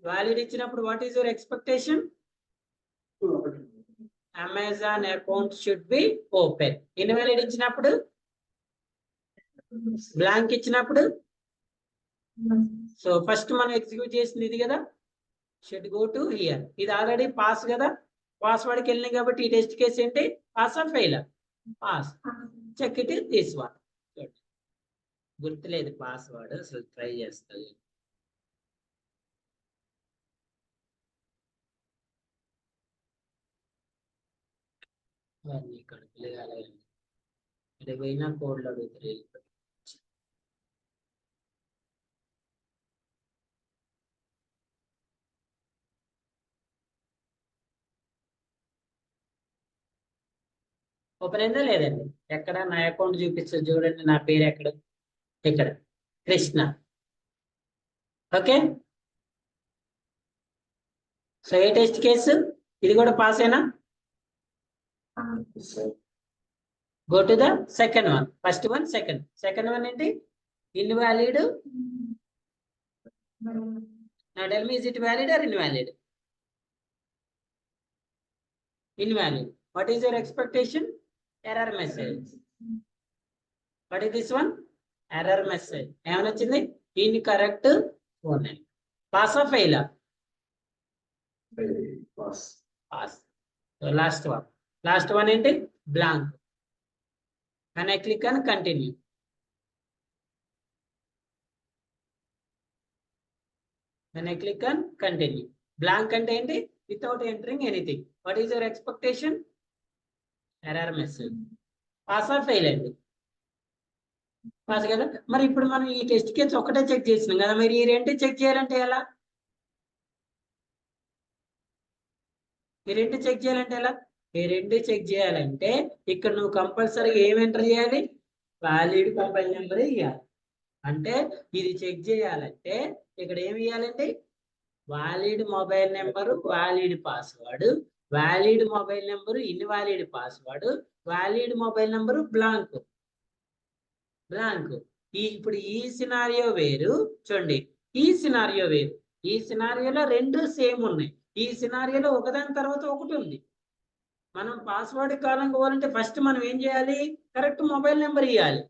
వ్యాలిడ్ ఇచ్చినప్పుడు what is your expectation? Amazon account should be open. Invalid ఇచ్చినప్పుడు, బ్లాంక్ ఇచ్చినప్పుడు, సో ఫస్ట్ మనం ఎగ్జిక్యూట్ చేసింది ఇది కదా, షుడ్ గో టు హియర్. ఇది ఆల్రెడీ పాస్ కదా, పాస్వర్డ్కి వెళ్ళినాయి కాబట్టి ఈ టెస్ట్ కేసు ఏంటి? Pass or fail? Pass. Check it this one. గుర్తులేదు పాస్వర్డ్, అసలు ట్రై చేస్తాను. ఇక్కడ పోయినా కోడ్లు అడుగుతారు. ఓపెన్ అయిందా లేదండి? ఎక్కడ నా అకౌంట్ చూపిస్తుంది చూడండి, నా పేరు ఎక్కడ? ఇక్కడ కృష్ణ. ఓకే, సో ఏ టెస్ట్ కేసు ఇది కూడా పాస్ అయినా? Go to the second one. First one second one ఏంటి? Invalid. Now tell me, is it valid or invalid? Invalid. What is your expectation? Error message. What is this one? Error message. ఏమని వచ్చింది? Incorrect phone name. Pass or fail? Pass. So last one ఏంటి? Blank. When I click on continue. When I click on continue. Blank అంటే ఏంటి? Without entering anything. What is your expectation? Error message. Pass or fail అండి? Pass కదా. మరి ఇప్పుడు మనం ఈ test case ఒకటే చెక్ చేసినాం కదా, మరి ఈ రెండు చెక్ చేయాలంటే ఎలా? ఈ రెండు చెక్ చేయాలంటే ఇక్కడ నువ్వు కంపల్సరీగా ఏం ఎంటర్ చేయాలి? వాలిడ్ మొబైల్ నెంబర్ ఇవ్వాలి. అంటే ఇది చెక్ చేయాలంటే ఇక్కడ ఏమి ఇవ్వాలండి? Valid mobile number, valid password, valid mobile number, invalid password, valid mobile number, blank. ఇప్పుడు ఈ సినారియో వేరు చూడండి, ఈ సినారియో వేరు. ఈ సినారియోలో రెండు సేమ్ ఉన్నాయి, ఈ సినారియోలో ఒకదాని తర్వాత ఒకటి ఉంది. మనం పాస్వర్డ్ కాలం పోవాలంటే ఫస్ట్ మనం ఏం చేయాలి? కరెక్ట్ మొబైల్ నెంబర్ ఇవ్వాలి.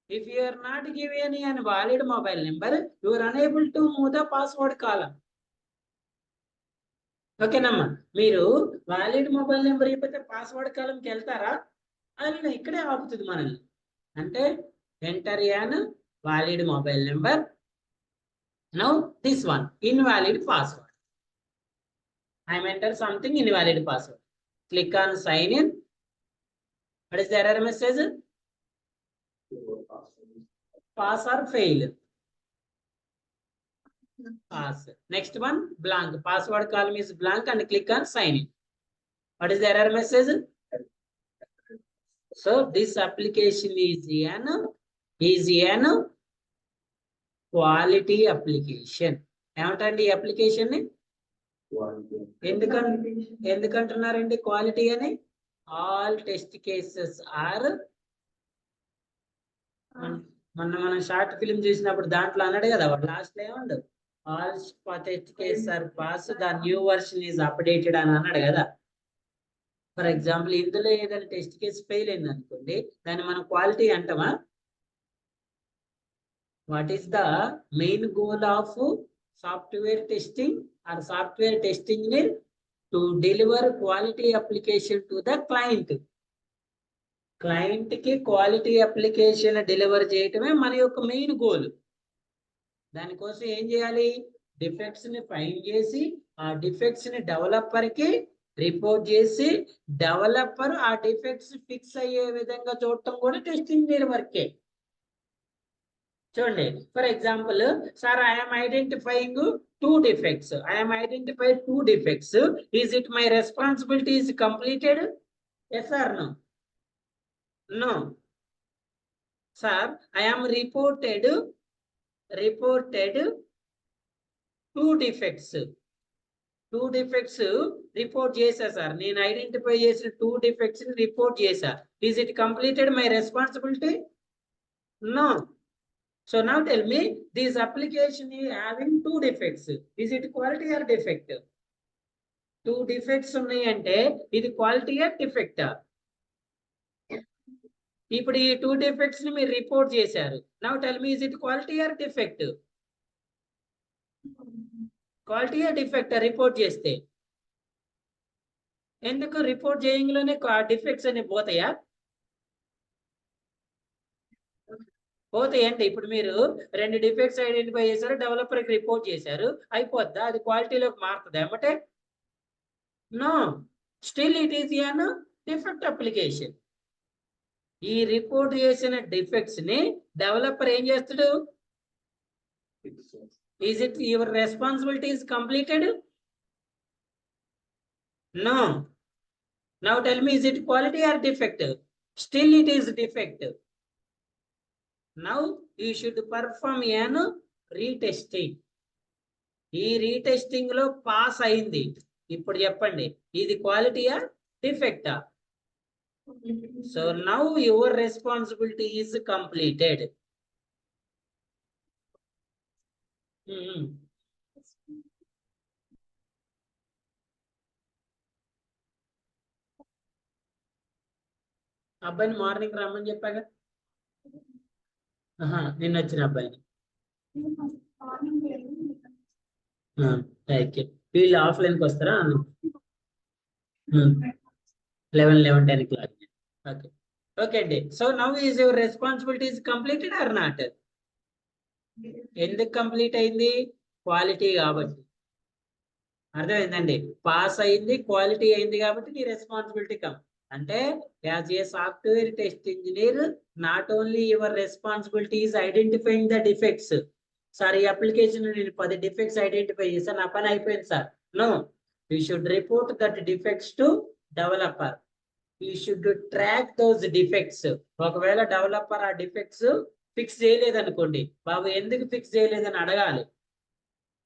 If you are not given a valid mobile number, you are unable to move the password column. ఓకేనమ్మా, మీరు వాలిడ్ మొబైల్ నెంబర్ ఇవ్వకపోతే పాస్వర్డ్ కాలంకి వెళ్తారా? అది ఇక్కడే ఆపుతుంది మనల్ని. అంటే enter an valid mobile number. Now this one invalid password. I am enter something invalid password. Click on sign in. What is the error message? Pass or fail? Pass. Next one blank. Password column is blank and click on sign in. What is the error message? So this application is an quality application. ఏమంటండి ఈ application ని? ఎందుకంటున్నారండి quality అని? All test cases are, మనం short film చూసినప్పుడు దాంట్లో అన్నాడు కదా, వాడు లాస్ట్ లో ఏమండు? All test cases are pass, the new version is updated అని అన్నాడు కదా. ఫర్ ఎగ్జాంపుల్ ఇందులో ఏదైనా టెస్ట్ కేసు ఫెయిల్ అయింది అనుకోండి, దాన్ని మనం క్వాలిటీ అంటామా? What is the main goal of software testing or software test engineer? To deliver quality application to the client. Client కి క్వాలిటీ అప్లికేషన్ డెలివర్ చేయటమే మన యొక్క మెయిన్ గోల్. దానికోసం ఏం చేయాలి? డిఫెక్ట్స్ ని ఫైండ్ చేసి ఆ డిఫెక్ట్స్ ని డెవలపర్ కి రిపోర్ట్ చేసి, డెవలపర్ ఆ డిఫెక్ట్స్ ఫిక్స్ అయ్యే విధంగా చూడటం కూడా టెస్ట్ ఇంజనీర్ వర్కే. చూడండి, for example, sir I'm identifying 2 defects. I am identified 2 defects. Is it my responsibility is completed? Yes or no? No. Sir, I am reported 2 defects. 2 defects report chesa sir. Nenu identify chesina 2 defects ni report chesa. Is it completed my responsibility? No. So now tell me, this application is having 2 defects. Is it quality or defect? 2 defects ఉన్నాయి అంటే ఇది quality ఆ డిఫెక్టా? ఇప్పుడు ఈ 2 defects ని మీరు report చేశారు. Now tell me, is it quality or defect? Quality ఆ డిఫెక్టా రిపోర్ట్ చేస్తే? ఎందుకు రిపోర్ట్ చేయంలోనే డిఫెక్ట్స్ అనేవి పోతాయా? పోతాయండి. ఇప్పుడు మీరు 2 డిఫెక్ట్స్ ఐడెంటిఫై చేశారు, డెవలపర్కి రిపోర్ట్ చేశారు, అయిపోద్దా? అది క్వాలిటీలోకి మారుతుంది ఏమంటే? No, still it is an defect application. ఈ రిపోర్ట్ చేసిన డిఫెక్ట్స్ ని డెవలపర్ ఏం చేస్తాడు? Is it your responsibility is completed? No. Now tell me, is it quality or defect? Still it is defect. Now you should perform an retesting. ఈ retesting లో pass అయింది. ఇప్పుడు చెప్పండి, ఇది క్వాలిటీయా డిఫెక్టా? So now your responsibility is completed. అబ్బాయిని morning రమ్మని చెప్పాగా. నిన్న వచ్చిన అబ్బాయిని. వీళ్ళు ఆఫ్లైన్కి వస్తారా? 11:10 క్లాక్. ఓకే, ఓకే అండి. So now is your responsibilities completed or not? ఎందుకు కంప్లీట్ అయింది? క్వాలిటీ కాబట్టి. అర్థమైందండి? పాస్ అయింది, క్వాలిటీ అయింది కాబట్టి నీ రెస్పాన్సిబిలిటీ అంటే as a software test engineer, not only your responsibility is identifying the defects. Sir, ఈ అప్లికేషన్ నేను 10 డిఫెక్ట్స్ ఐడెంటిఫై చేశాను, నా పని అయిపోయింది sir. No, you should report that defects to developer. You should track those defects. ఒకవేళ developer ఆ defects fix చేయలేదనుకోండి, బాబు ఎందుకు ఫిక్స్ చేయలేదని అడగాలి.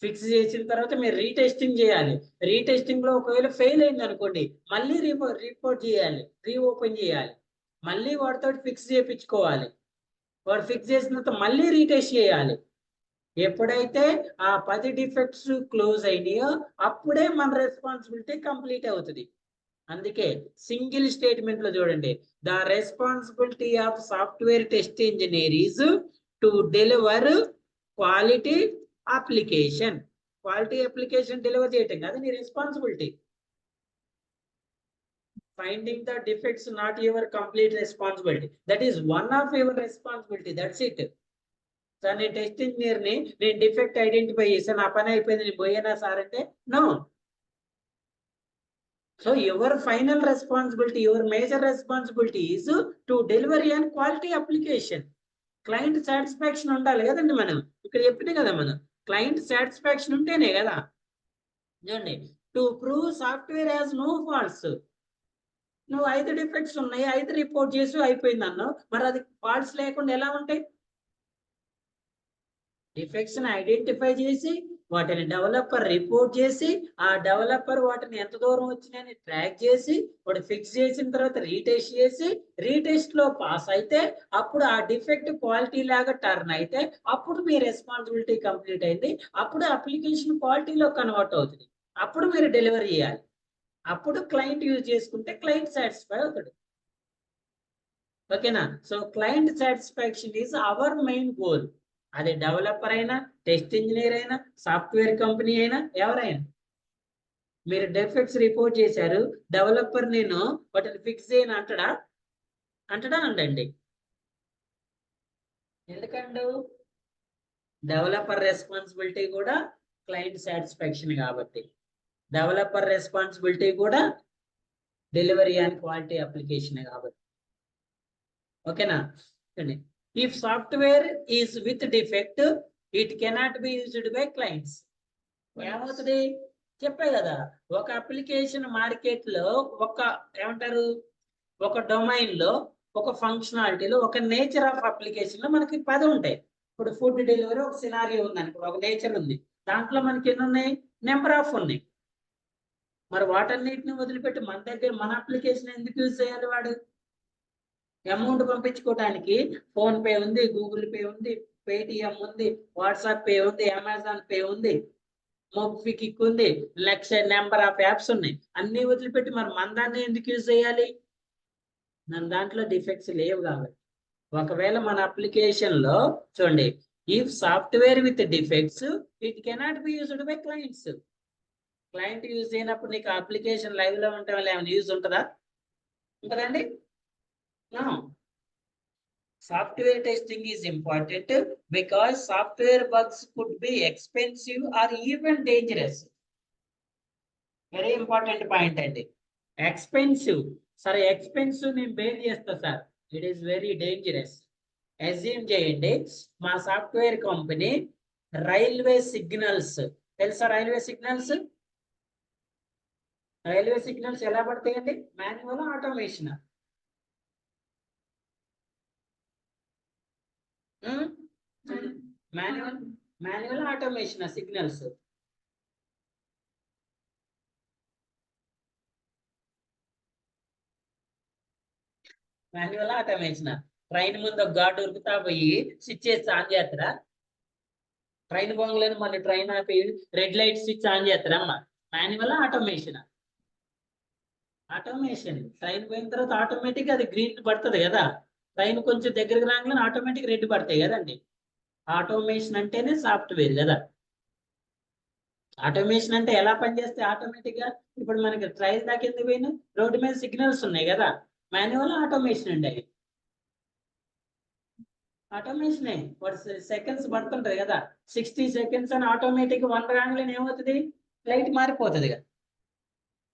ఫిక్స్ చేసిన తర్వాత మీరు రీటెస్టింగ్ చేయాలి. రీటెస్టింగ్ లో ఒకవేళ ఫెయిల్ అయింది అనుకోండి, మళ్ళీ రిపోర్ట్ చేయాలి, రీఓపెన్ చేయాలి, మళ్ళీ వాడితో ఫిక్స్ చేయించుకోవాలి. వాడు ఫిక్స్ చేసిన తర్వాత మళ్ళీ రీటెస్ట్ చేయాలి. ఎప్పుడైతే ఆ 10 డిఫెక్ట్స్ క్లోజ్ అయినాయో అప్పుడే మన రెస్పాన్సిబిలిటీ కంప్లీట్ అవుతుంది. అందుకే సింగిల్ స్టేట్మెంట్ లో చూడండి, the responsibility of software test engineer is to deliver quality application. Quality application deliver చేయటం కాదు నీ responsibility. Finding the defects not your complete responsibility, that is one of your responsibility, that's it. Sir, నేను test ఇంజనీర్ని, నేను defect identify చేశాను, నా పని అయిపోయింది, నేను పోయానా సార్ అంటే? No. So your final responsibility, your major responsibility is to delivery and quality application. Client satisfaction ఉండాలి కదండి. మనం ఇక్కడ చెప్పింది కదా, మనం క్లయింట్ సాటిస్ఫాక్షన్ ఉంటేనే కదా. చూడండి, to prove software has no faults. నువ్వు 5 డిఫెక్ట్స్ ఉన్నాయి, 5 రిపోర్ట్ చేసి అయిపోయింది అన్నావు, మరి అది ఫాల్ట్స్ లేకుండా ఎలా ఉంటాయి? డిఫెక్ట్స్ ని ఐడెంటిఫై చేసి వాటిని డెవలపర్ రిపోర్ట్ చేసి, ఆ డెవలపర్ వాటిని ఎంత దూరం వచ్చినాయని ట్రాక్ చేసి వాడు ఫిక్స్ చేసిన తర్వాత రీటెస్ట్ చేసి, రీటెస్ట్ లో పాస్ అయితే అప్పుడు ఆ డిఫెక్ట్ క్వాలిటీ లాగా టర్న్ అయితే అప్పుడు మీ రెస్పాన్సిబిలిటీ కంప్లీట్ అయింది. అప్పుడు అప్లికేషన్ క్వాలిటీలో కన్వర్ట్ అవుతుంది. అప్పుడు మీరు డెలివరీ చేయాలి. అప్పుడు క్లయింట్ యూజ్ చేసుకుంటే క్లయింట్ సాటిస్ఫై అవుతాడు. ఓకేనా? So client satisfaction is our main goal. అది డెవలపర్ అయినా, టెస్ట్ ఇంజనీర్ అయినా, సాఫ్ట్వేర్ కంపెనీ అయినా, ఎవరైనా. మీరు డిఫెక్ట్స్ రిపోర్ట్ చేశారు, డెవలపర్ నేను వాటిని ఫిక్స్ చేయను అంటడా? అంటండి. ఎందుకంటే డెవలపర్ రెస్పాన్సిబిలిటీ కూడా క్లయింట్ సాటిస్ఫాక్షన్ కాబట్టి, డెవలపర్ రెస్పాన్సిబిలిటీ కూడా డెలివరీ అండ్ క్వాలిటీ అప్లికేషన్ కాబట్టి. ఓకేనా? If software is with defect, it cannot be used by clients. ఏమవుతుంది చెప్పే కదా, ఒక అప్లికేషన్ మార్కెట్ లో ఏమంటారు, ఒక డొమైన్ లో, ఒక ఫంక్షనాలిటీలో, ఒక నేచర్ ఆఫ్ అప్లికేషన్ లో మనకి 10 ఉంటాయి. ఇప్పుడు ఫుడ్ డెలివరీ ఒక సినారియో ఉంది అనుకో, ఒక నేచర్ ఉంది, దాంట్లో మనకి ఎన్ని ఉన్నాయి? నెంబర్ ఆఫ్ ఉన్నాయి. మరి వాటన్నిటిని వదిలిపెట్టి మన దగ్గర మన అప్లికేషన్ ఎందుకు యూజ్ చేయాలి? వాడు అమౌంట్ పంపించుకోవడానికి ఫోన్ పే ఉంది, గూగుల్ పే ఉంది, పేటిఎం ఉంది, వాట్సాప్ పే ఉంది, అమెజాన్ పే ఉంది, మొబిక్విక్ ఉంది, లక్ష నెంబర్ ఆఫ్ యాప్స్ ఉన్నాయి. అన్ని వదిలిపెట్టి మరి మన దాన్ని ఎందుకు యూజ్ చేయాలి? మన దాంట్లో డిఫెక్ట్స్ లేవు కాబట్టి. ఒకవేళ మన అప్లికేషన్ లో చూడండి, if software with defects, it cannot be used by clients. Client use చేయనప్పుడు నీకు అప్లికేషన్ లైవ్ లో ఉంటే వల్ల ఏమైనా యూజ్ ఉంటుందా? ఉంటుందండి? Software testing is important because software bugs could be expensive or even dangerous. Very important point అండి. Expensive, సరే ఎక్స్పెన్సివ్ నేను బేర్ చేస్తా sir, it is very dangerous. Assume చేయండి మా సాఫ్ట్వేర్ కంపెనీ రైల్వే సిగ్నల్స్, తెలుసా రైల్వే సిగ్నల్స్? రైల్వే సిగ్నల్స్ ఎలా పడతాయండి? Manual, automation? Manual automation signals? Manual automation. Train ముందు ఒక గార్డు ఉరుకుతా పోయి స్విచ్ చేసి ఆన్ చేస్తారా? ట్రైన్ పోగలేని మళ్ళీ ట్రైన్ ఆపి రెడ్ లైట్ స్విచ్ ఆన్ చేస్తారమ్మా? Manual automation? ఆటోమేషన్. ట్రైన్ పోయిన తర్వాత ఆటోమేటిక్ అది గ్రీన్ పడుతుంది కదా, ట్రైన్ కొంచెం దగ్గరికి రాగానే ఆటోమేటిక్ రెడ్ పడతాయి కదండి. ఆటోమేషన్ అంటేనే సాఫ్ట్వేర్ కదా. ఆటోమేషన్ అంటే ఎలా పనిచేస్తే ఆటోమేటిక్ గా, ఇప్పుడు మనకి ట్రైన్ దాకా ఎందుకు పోయినా రోడ్డు మీద సిగ్నల్స్ ఉన్నాయి కదా, మాన్యువల్ ఆటోమేషన్ అండి. అవి ఆటోమేషనే. సెకండ్స్ పడుతుంటది కదా, 60 seconds అని ఆటోమేటిక్ 1 రాగానే ఏమవుతుంది? లైట్ మారిపోతుంది కదా.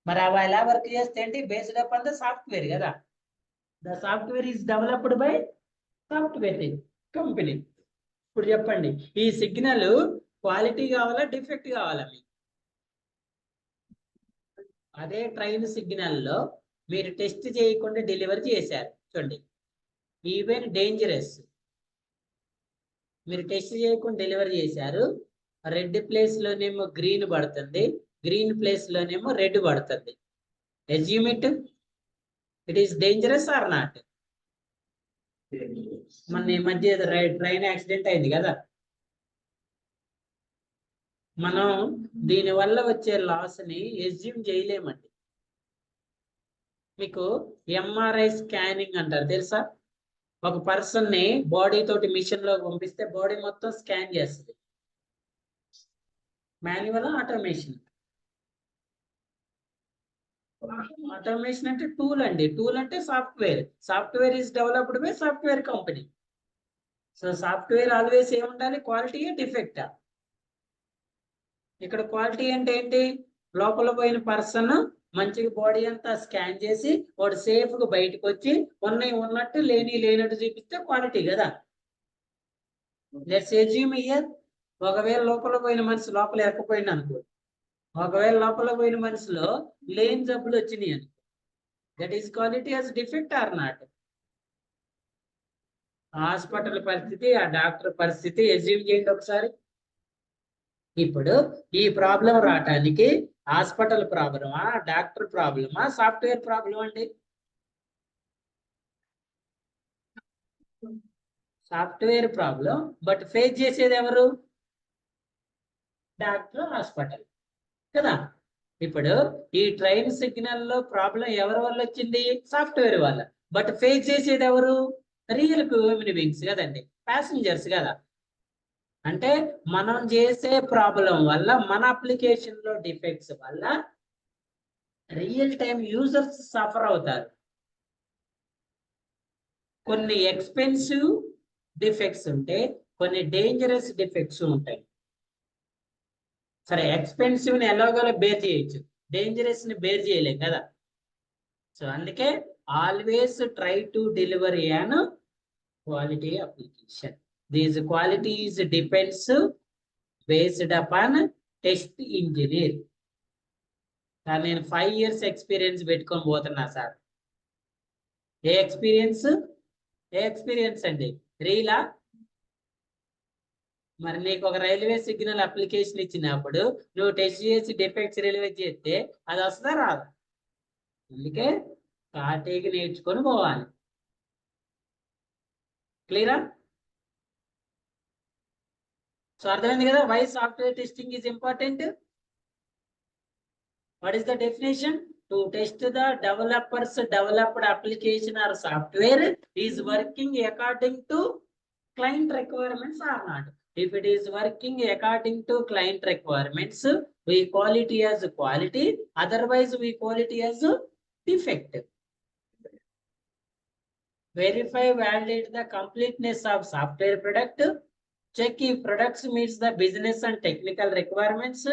మరి అవి ఎలా వర్క్ చేస్తే ఏంటి? Based up on the software కదా. The software is developed by software company. ఇప్పుడు చెప్పండి, ఈ సిగ్నల్ క్వాలిటీ కావాలా, డిఫెక్ట్ కావాలా మీకు? అదే ట్రైన్ సిగ్నల్ లో మీరు టెస్ట్ చేయకుండా డెలివరీ చేశారు చూడండి, ఈవెన్ డేంజరస్. మీరు టెస్ట్ చేయకుండా డెలివరీ చేశారు, రెడ్ ప్లేస్ లోనేమో గ్రీన్ పడుతుంది, గ్రీన్ ప్లేస్ లోనేమో రెడ్ పడుతుంది. Assume it, it is dangerous or not? మన ఈ మధ్య ట్రైన్ యాక్సిడెంట్ అయింది కదా, మనం దీని వల్ల వచ్చే లాస్ ని ఎస్యూమ్ చేయలేమండి. మీకు ఎంఆర్ఐ స్కానింగ్ అంటారు తెలుసా? ఒక పర్సన్ ని బాడీ తోటి మిషన్ లో పంపిస్తే బాడీ మొత్తం స్కాన్ చేస్తుంది. Manual automation? ఆటోమేషన్ అంటే టూల్ అండి. టూల్ అంటే software. Software is developed by software company. So software always ఏముండాలి? క్వాలిటీయా, డిఫెక్టా? ఇక్కడ క్వాలిటీ అంటే ఏంటి? లోపల పోయిన పర్సన్ మంచిగా బాడీ అంతా స్కాన్ చేసి వాడు సేఫ్ గా బయటకు వచ్చి ఉన్నాయి ఉన్నట్టు లేని లేనట్టు చూపిస్తే క్వాలిటీ కదా. లెట్స్ అజ్యూమ్ హియర్, ఒకవేళ లోపల పోయిన మనిషి లోపల ఎక్కపోయింది అనుకో, ఒకవేళ లోపల పోయిన మనిషిలో లేని జబ్బులు వచ్చినాయి అనుకో, that is quality as defect or not? Hospital పరిస్థితి, ఆ డాక్టర్ పరిస్థితి అజ్యూమ్ చేయండి ఒకసారి. ఇప్పుడు ఈ ప్రాబ్లం రావటానికి హాస్పిటల్ ప్రాబ్లమా, డాక్టర్ ప్రాబ్లమా, సాఫ్ట్వేర్ ప్రాబ్లం అండి? సాఫ్ట్వేర్ ప్రాబ్లం, బట్ ఫేస్ చేసేది ఎవరు? డాక్టర్, హాస్పిటల్ కదా. ఇప్పుడు ఈ ట్రైన్ సిగ్నల్ లో ప్రాబ్లం ఎవరి వల్ల వచ్చింది? సాఫ్ట్వేర్ వల్ల. బట్ ఫేస్ చేసేది ఎవరు? రియల్ హ్యూమన్ బీయింగ్స్ కదండి, ప్యాసింజర్స్ కదా. అంటే మనం చేసే ప్రాబ్లం వల్ల, మన అప్లికేషన్ లో డిఫెక్ట్స్ వల్ల రియల్ టైం యూజర్స్ సఫర్ అవుతారు. కొన్ని ఎక్స్పెన్సివ్ డిఫెక్ట్స్ ఉంటే, కొన్ని డేంజరస్ డిఫెక్ట్స్ ఉంటాయి. సరే, ఎక్స్పెన్సివ్ ని ఎలాగోలా బేర్ చేయొచ్చు, డేంజరస్ ని బేర్ చేయలేం కదా. సో అందుకే always try to deliver an quality application. These qualities depends based upon test engineer. Sir నేను 5 years ఎక్స్పీరియన్స్ పెట్టుకొని పోతున్నా సార్. ఏ ఎక్స్పీరియన్స్? ఏ ఎక్స్పీరియన్స్ అండి? రీలా? మరి నీకు ఒక రైల్వే సిగ్నల్ అప్లికేషన్ ఇచ్చినప్పుడు నువ్వు టెస్ట్ చేసి డిఫెక్ట్స్ రిలీజ్ చేస్తే అది వస్తుందా రాదు? అందుకే కాటేకి నేర్చుకొని పోవాలి. క్లియరా? సో అర్థమైంది కదా, why software testing is important. What is the definition? To test the developer's developed application or software is working according to client requirements or not. If it is working according to client requirements, we call it as quality. Otherwise, we call it as defect. Verify, validate the completeness of software product. Check if products meets the business and technical requirements.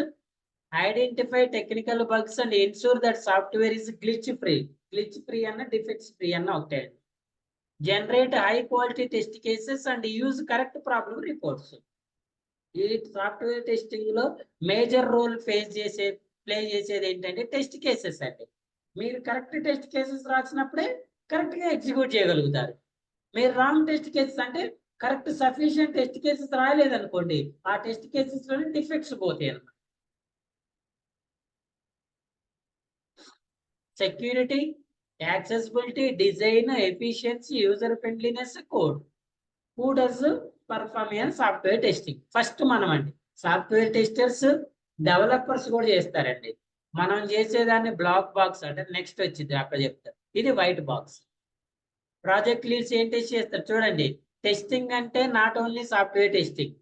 Identify technical bugs and ensure that software is glitch free. Glitch free and defects free and okay. Generate high quality test cases and use correct problem reports. ఈ software testing లో major role play చేసేది ఏంటంటే test cases అండి. మీరు correct test cases రాసినప్పుడే correct గా execute చేయగలుగుతారు. మీరు wrong test cases అంటే కరెక్ట్ సఫిషియంట్ టెస్ట్ కేసెస్ రాయలేదనుకోండి, ఆ టెస్ట్ కేసెస్ లోనే డిఫెక్ట్స్ పోతాయి అన్నమాట. Security, accessibility, design, efficiency, user friendliness, code. Who does perform in software testing? First మనం అండి. సాఫ్ట్వేర్ టెస్టర్స్, డెవలపర్స్ కూడా చేస్తారండి. మనం చేసేదాన్ని బ్లాక్ బాక్స్ అంటే నెక్స్ట్ వచ్చింది అక్కడ చెప్తారు. ఇది వైట్ బాక్స్. ప్రాజెక్ట్ లీడ్స్ ఏం టెస్ట్ చేస్తారు చూడండి. టెస్టింగ్ అంటే not only software testing.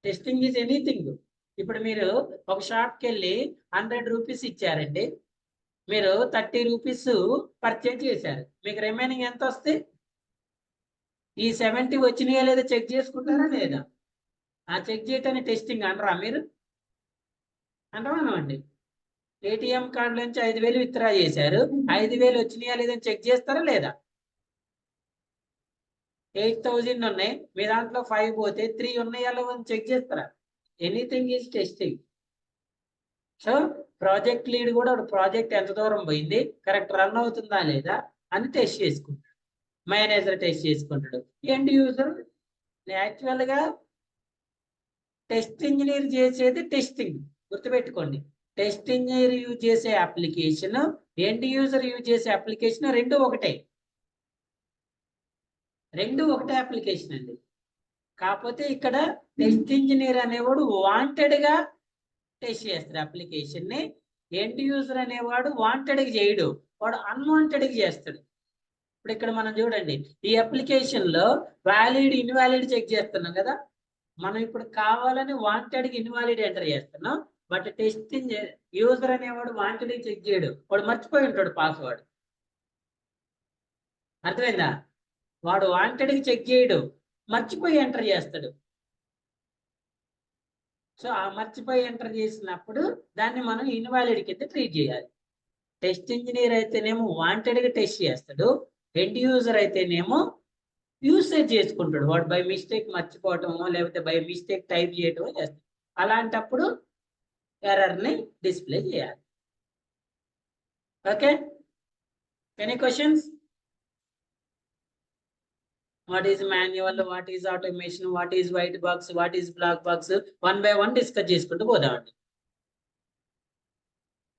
Testing is anything. ఇప్పుడు మీరు ఒక షాప్కి వెళ్ళి 100 రూపీస్ ఇచ్చారండి, మీరు 30 రూపీస్ పర్చేజ్ చేశారు, మీకు రిమైనింగ్ ఎంత వస్తే ఈ 70 వచ్చినాయా లేదా చెక్ చేసుకుంటారా లేదా? ఆ చెక్ చేయటాన్ని టెస్టింగ్ అనరా మీరు? అంటామండి. ఏటీఎం కార్డు నుంచి 5,000 విత్డ్రా చేశారు, 5,000 వచ్చినాయా లేదని చెక్ చేస్తారా లేదా? 8,000 ఉన్నాయి, మీ దాంట్లో 5 పోతే 3 ఉన్నాయా లేదని చెక్ చేస్తారా? Anything is testing. So project lead కూడా ప్రాజెక్ట్ ఎంత దూరం పోయింది, కరెక్ట్ రన్ అవుతుందా లేదా అని టెస్ట్ చేసుకుంటాడు. మేనేజర్ టెస్ట్ చేసుకుంటాడు. ఎండ్ యూజర్ యాక్చువల్ గా టెస్ట్ ఇంజనీర్ చేసేది టెస్టింగ్. గుర్తుపెట్టుకోండి, టెస్ట్ ఇంజనీర్ యూజ్ చేసే అప్లికేషన్, ఎండ్ యూజర్ యూజ్ చేసే అప్లికేషన్ రెండు ఒకటే అప్లికేషన్ అండి. కాకపోతే ఇక్కడ టెస్ట్ ఇంజనీర్ అనేవాడు వాంటెడ్ గా టెస్ట్ చేస్తాడు అప్లికేషన్ ని. ఎండ్ యూజర్ అనేవాడు వాంటెడ్ గా చేయడు, వాడు అన్వాంటెడ్ గా చేస్తాడు. ఇప్పుడు ఇక్కడ మనం చూడండి, ఈ అప్లికేషన్ లో వ్యాలిడ్ ఇన్వాలిడ్ చెక్ చేస్తున్నాం కదా. మనం ఇప్పుడు కావాలని వాంటెడ్ గా ఇన్వాలిడ్ ఎంటర్ చేస్తున్నాం, బట్ టెస్టింగ్ యూజర్ అనేవాడు వాంటెడ్ గా చెక్ చేయడు, వాడు మర్చిపోయి ఉంటాడు పాస్వర్డ్. అర్థమైందా? వాడు వాంటెడ్ గా చెక్ చేయడు, మర్చిపోయి ఎంటర్ చేస్తాడు. సో ఆ మర్చిపోయి ఎంటర్ చేసినప్పుడు దాన్ని మనం ఇన్వాలిడ్ కింద ట్రీట్ చేయాలి. టెస్ట్ ఇంజనీర్ అయితేనేమో వాంటెడ్ గా టెస్ట్ చేస్తాడు, ఎండ్ యూజర్ అయితేనేమో యూసేజ్ చేసుకుంటాడు, వాడు బై మిస్టేక్ మర్చిపోవటమో లేకపోతే బై మిస్టేక్ టైప్ చేయటమో చేస్తాడు. అలాంటప్పుడు ఎర్రర్ ని డిస్ప్లే చేయాలి. Okay, any questions? What is manual, what is automation, what is white box, what is black box, one by one discuss చేసుకుంటూ పోదామండి.